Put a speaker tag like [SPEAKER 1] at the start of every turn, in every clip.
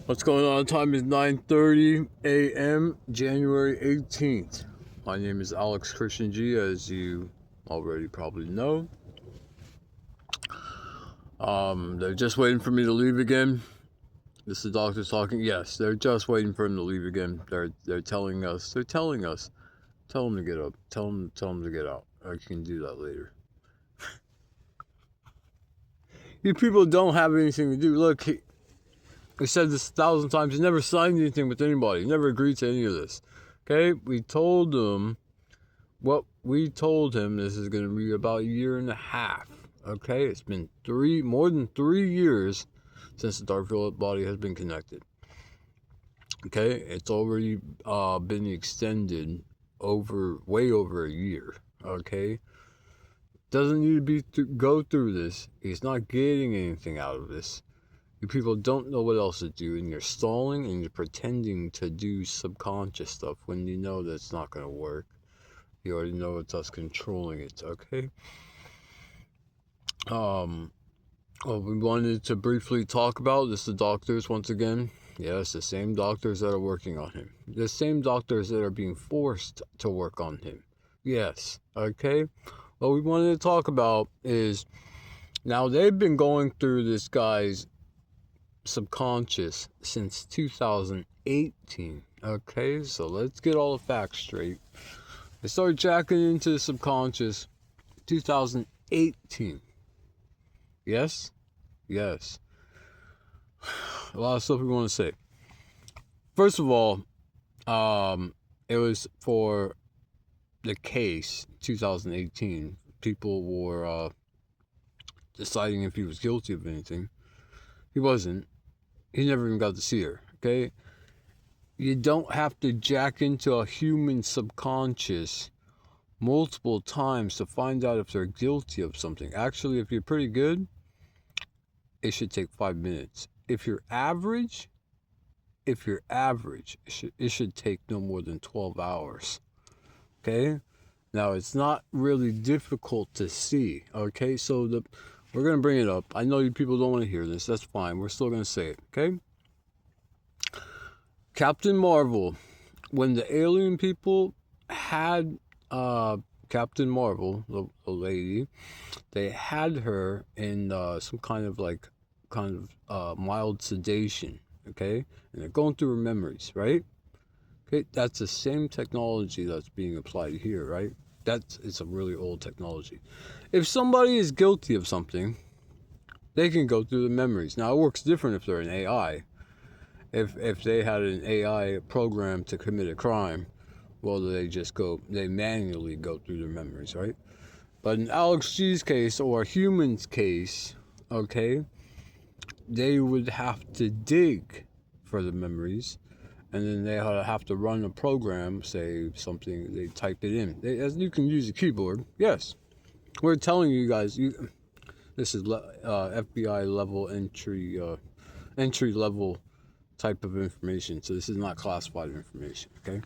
[SPEAKER 1] What's going on? Time is 9:30 a.m. January 18th. My name is Alex Christian G, as you already probably know. They're just waiting for me to leave again. This is the doctor talking. Yes, they're just waiting for him to leave again. They're telling us. Tell him to get up. Tell him to get out. I can do that later. You people don't have anything to do. Look, he said this 1,000 times. He never signed anything with anybody. He never agreed to any of this. Okay? We told him what we told him. This is going to be about a year and a half. Okay? It's been more than 3 years since the dark violet body has been connected. Okay? It's already been extended way over a year. Okay? Doesn't need to go through this. He's not getting anything out of this. You people don't know what else to do, and you're stalling and you're pretending to do subconscious stuff when you know that's not going to work. You already know it's us controlling it, okay? What we wanted to briefly talk about is the doctors once again. Yes, the same doctors that are working on him. The same doctors that are being forced to work on him. Yes, okay? What we wanted to talk about is, now they've been going through this guy's subconscious since 2018. Okay, so let's get all the facts straight. They started jacking into the subconscious 2018. Yes? Yes. A lot of stuff we want to say. First of all, it was for the case 2018. People were deciding if he was guilty of anything. He wasn't. He never even got to see her, okay? You don't have to jack into a human subconscious multiple times to find out if they're guilty of something. Actually, if you're pretty good, it should take 5 minutes. If you're average, it should take no more than 12 hours, okay? Now, it's not really difficult to see, okay? So we're going to bring it up. I know you people don't want to hear this. That's fine. We're still going to say it, okay? Captain Marvel, when the alien people had Captain Marvel, the lady, they had her in some kind of mild sedation, okay? And they're going through her memories, right? Okay, that's the same technology that's being applied here, right? It's a really old technology. If somebody is guilty of something, they can go through the memories. Now, it works different if they're an AI. If they had an AI program to commit a crime, well, they manually go through their memories, right? But in Alex G's case, or a human's case, okay, they would have to dig for the memories, and then they have to run a program, say something, they type it in. You can use a keyboard, yes. We're telling you guys, this is FBI level entry level type of information, so this is not classified information, okay?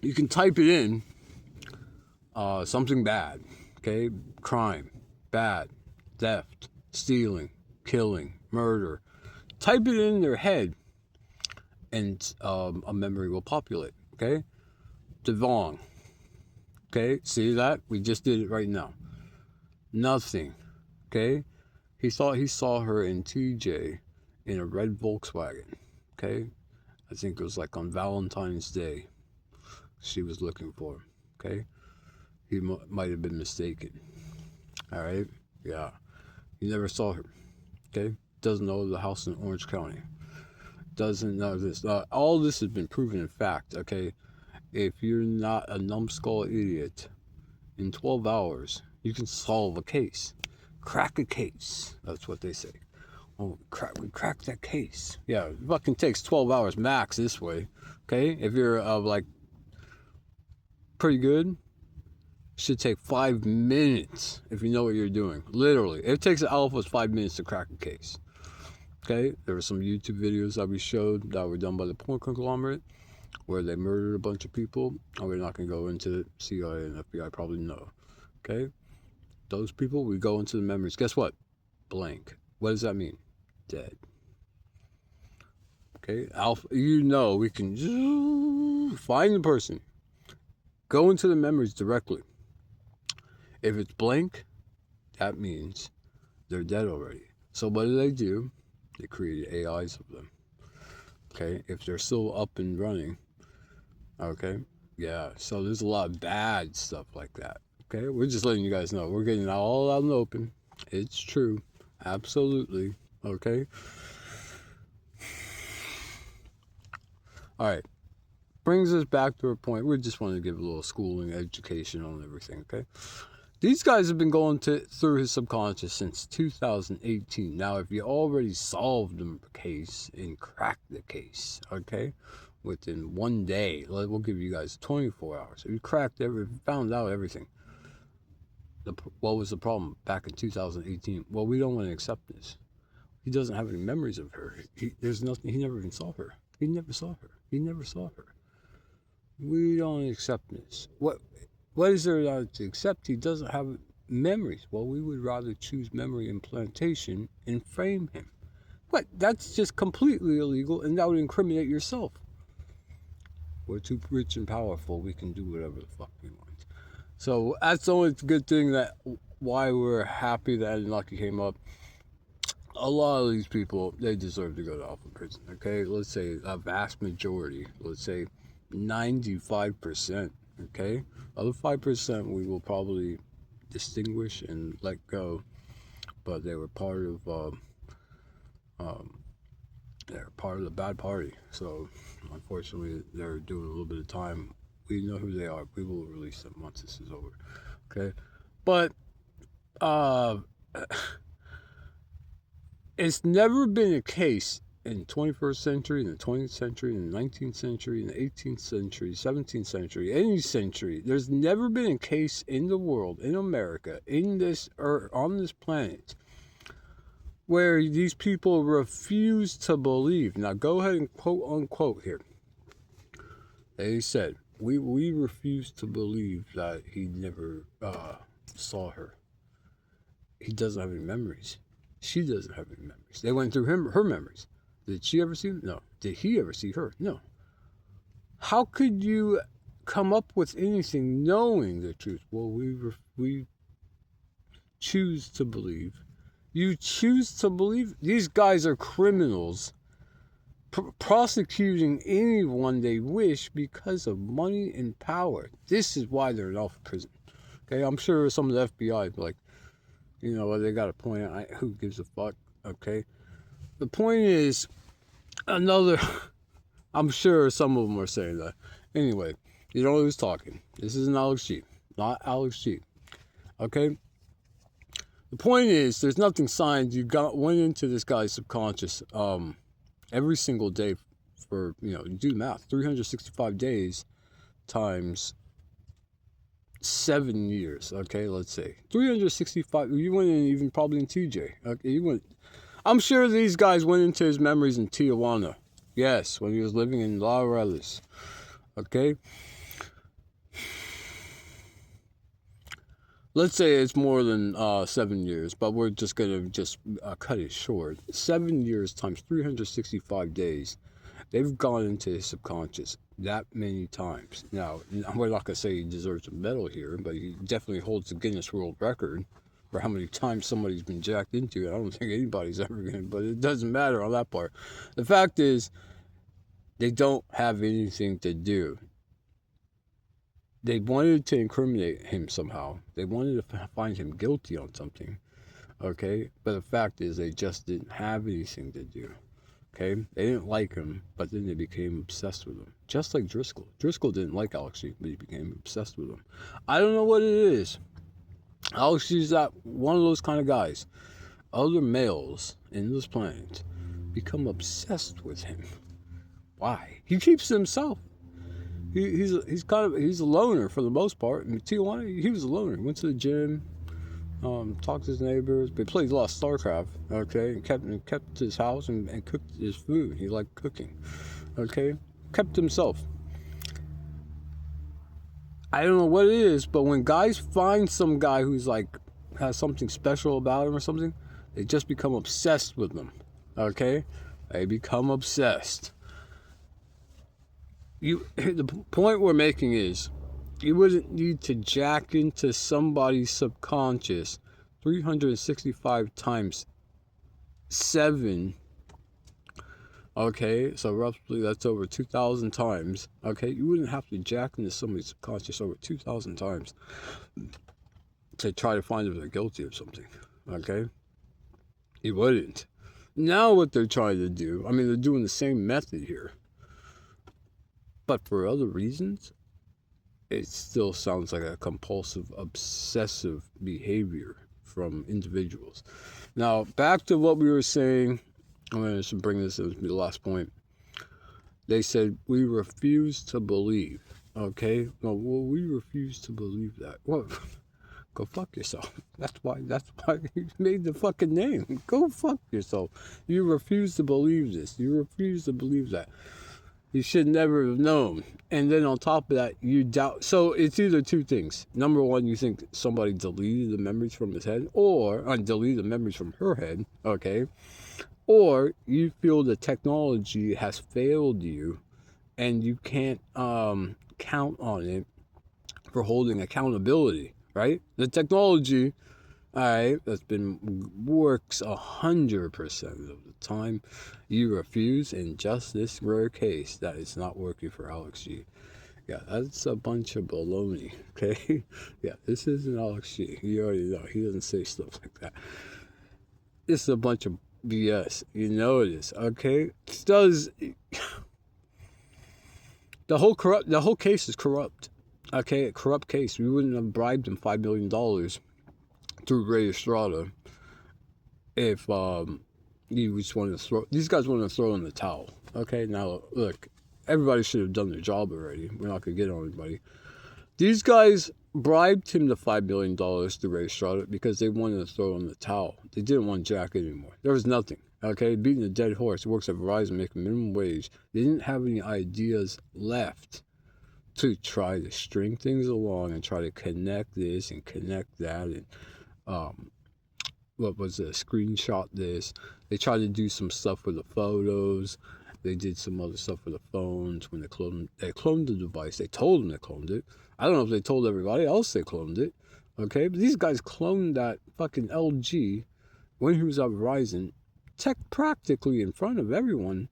[SPEAKER 1] You can type it in, something bad, okay? Crime, bad, theft, stealing, killing, murder. Type it in their head, and a memory will populate, okay? Devon, okay? See that? We just did it right now. Nothing, okay? He thought he saw her in TJ in a red Volkswagen, okay? I think it was like on Valentine's Day she was looking for him, okay? He might have been mistaken, all right? Yeah. He never saw her, okay? Doesn't know the house in Orange County. Doesn't know this. All this has been proven in fact, okay? If you're not a numbskull idiot, in 12 hours, you can solve a case. Crack a case. That's what they say. Oh, we cracked that case. Yeah, it fucking takes 12 hours max this way, okay? If you're pretty good, should take 5 minutes if you know what you're doing. Literally, it takes an alphas 5 minutes to crack a case. Okay, there were some YouTube videos that we showed that were done by the porn conglomerate where they murdered a bunch of people. And we're not going to go into it. CIA and FBI probably know. Okay, those people, we go into the memories. Guess what? Blank. What does that mean? Dead. Okay, Alpha, we can find the person, go into the memories directly. If it's blank, that means they're dead already. So what do? They created AIs of them. Okay, if they're still up and running, okay, yeah. So there's a lot of bad stuff like that. Okay, we're just letting you guys know. We're getting it all out in the open. It's true, absolutely. Okay. All right. Brings us back to a point. We just want to give a little schooling, education on everything. Okay. These guys have been going through his subconscious since 2018. Now, if you already solved the case and cracked the case, okay, within one day, we'll give you guys 24 hours. If you found out everything, what was the problem back in 2018? Well, we don't want to accept this. He doesn't have any memories of her. There's nothing. He never even saw her. He never saw her. He never saw her. We don't accept this. What is there not to accept? He doesn't have memories. Well, we would rather choose memory implantation and frame him. What? That's just completely illegal, and that would incriminate yourself. We're too rich and powerful. We can do whatever the fuck we want. So that's the only good thing why we're happy that Anunnaki came up. A lot of these people, they deserve to go to Alpha prison. Okay, let's say a vast majority. Let's say 95%. Okay, other 5% we will probably distinguish and let go, but they were part of they're part of the bad party. So unfortunately, they're doing a little bit of time. We know who they are. We will release them once this is over. Okay, but it's never been a case in the 21st century, in the 20th century, in the 19th century, in the 18th century, 17th century, any century. There's never been a case in the world, in America, in this earth, on this planet, where these people refuse to believe. Now, go ahead and quote unquote here. They said, we refuse to believe that he never saw her. He doesn't have any memories. She doesn't have any memories. They went through her memories. Did she ever see them? No. Did he ever see her? No. How could you come up with anything knowing the truth? Well, we choose to believe. You choose to believe? These guys are criminals prosecuting anyone they wish because of money and power. This is why they're in Alpha prison. Okay, I'm sure some of the FBI like, they got a point out. Who gives a fuck? Okay. The point is, I'm sure some of them are saying that. Anyway, you know who's talking. This is Alex G, not Alex G. Okay? The point is, there's nothing signed. Went into this guy's subconscious every single day for, do the math, 365 days times 7 years, okay, let's say. 365, you went in even probably in TJ. Okay, I'm sure these guys went into his memories in Tijuana. Yes, when he was living in La Relis. Okay? Let's say it's more than 7 years, but we're just going to cut it short. 7 years times 365 days. They've gone into his subconscious that many times. Now, we're not going to say he deserves a medal here, but he definitely holds the Guinness World Record for how many times somebody's been jacked into. I don't think anybody's ever going to, but it doesn't matter on that part. The fact is, they don't have anything to do. They wanted to incriminate him somehow. They wanted to find him guilty on something, okay? But the fact is, they just didn't have anything to do, okay? They didn't like him, but then they became obsessed with him. Just like Driscoll. Driscoll didn't like Alex G, but he became obsessed with him. I don't know what it is. Alex G is that one of those kind of guys. Other males in this planet become obsessed with him. Why? He keeps to himself. He's a loner for the most part. In Tijuana, he was a loner. He went to the gym, talked to his neighbors, but he played a lot of StarCraft, okay, and kept his house and cooked his food. He liked cooking, okay, kept himself. I don't know what it is, but when guys find some guy who's like has something special about him or something, They just become obsessed with them. Okay? They become obsessed. The point we're making is, you wouldn't need to jack into somebody's subconscious 365 times 7. Okay, so roughly that's over 2,000 times. Okay, you wouldn't have to jack into somebody's subconscious over 2,000 times to try to find if they're guilty of something. Okay, you wouldn't. Now what they're trying to do, I mean, they're doing the same method here, but for other reasons. It still sounds like a compulsive, obsessive behavior from individuals. Now, back to what we were saying. I'm going to bring this as the last point. They said, we refuse to believe. Okay? Well, we refuse to believe that. Well, go fuck yourself. That's why you made the fucking name. Go fuck yourself. You refuse to believe this. You refuse to believe that. You should never have known. And then on top of that, you doubt. So it's either two things. Number one, you think somebody deleted the memories from his head, or deleted the memories from her head, okay? Or you feel the technology has failed you and you can't count on it for holding accountability, right? The technology, all right, works 100% of the time. You refuse, in just this rare case that it's not working for Alex G. Yeah, that's a bunch of baloney, okay? Yeah, this isn't Alex G. You already know, he doesn't say stuff like that. This is a bunch of BS. You know it is, okay? The whole case is corrupt. Okay, a corrupt case. We wouldn't have bribed him $5 million through Ray Estrada if you just wanted to throw. These guys wanted to throw in the towel. Okay, now look, everybody should have done their job already. We're not gonna get on anybody. These guys bribed him the $5 million through Ray Estrada because they wanted to throw in the towel. They didn't want Jack anymore. There was nothing. Okay, beating a dead horse. He works at Verizon, making minimum wage. They didn't have any ideas left to try to string things along and try to connect this and connect that and what was it? Screenshot this. They tried to do some stuff with the photos. They did some other stuff with the phones when they cloned the device. They told them they cloned it. I don't know if they told everybody else they cloned it. Okay, but these guys cloned that fucking LG when he was at Verizon, practically in front of everyone.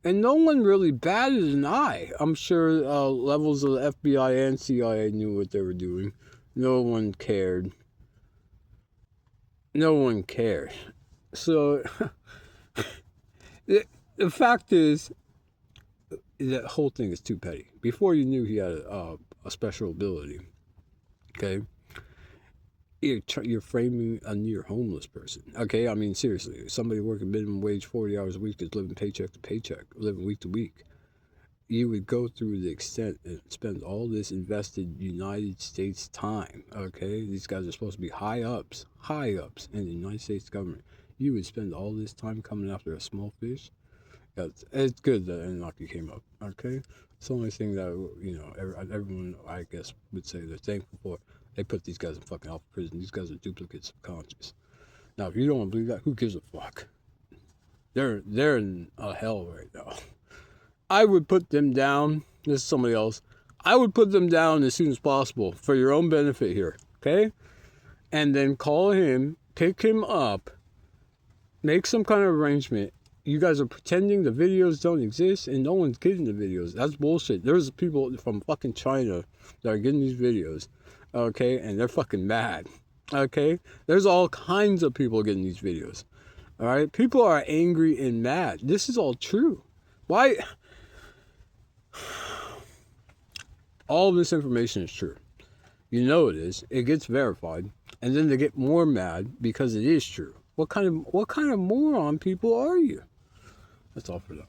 [SPEAKER 1] And no one really batted an eye. I'm sure levels of the FBI and CIA knew what they were doing. No one cared. No one cared. So, the fact is, that whole thing is too petty. Before you knew he had a special ability, okay? You're framing a near homeless person. Okay, I mean, seriously, somebody working minimum wage 40 hours a week is living paycheck to paycheck, living week to week. You would go through the extent and spend all this invested United States time. Okay, these guys are supposed to be high ups in the United States government. You would spend all this time coming after a small fish. Yeah, it's good that Anunnaki came up. Okay, it's the only thing that everyone I guess would say they're thankful for. They put these guys in fucking alpha prison. These guys are duplicates of conscious. Now, if you don't believe that, who gives a fuck? They're in hell right now. I would put them down. This is somebody else. I would put them down as soon as possible for your own benefit here, okay? And then call him, pick him up, make some kind of arrangement. You guys are pretending the videos don't exist and no one's getting the videos. That's bullshit. There's people from fucking China that are getting these videos. Okay, and they're fucking mad. Okay, there's all kinds of people getting these videos. All right, people are angry and mad. This is all true. Why? All of this information is true. You know it is. It gets verified, and then they get more mad because it is true. What kind of moron people are you? That's all for now.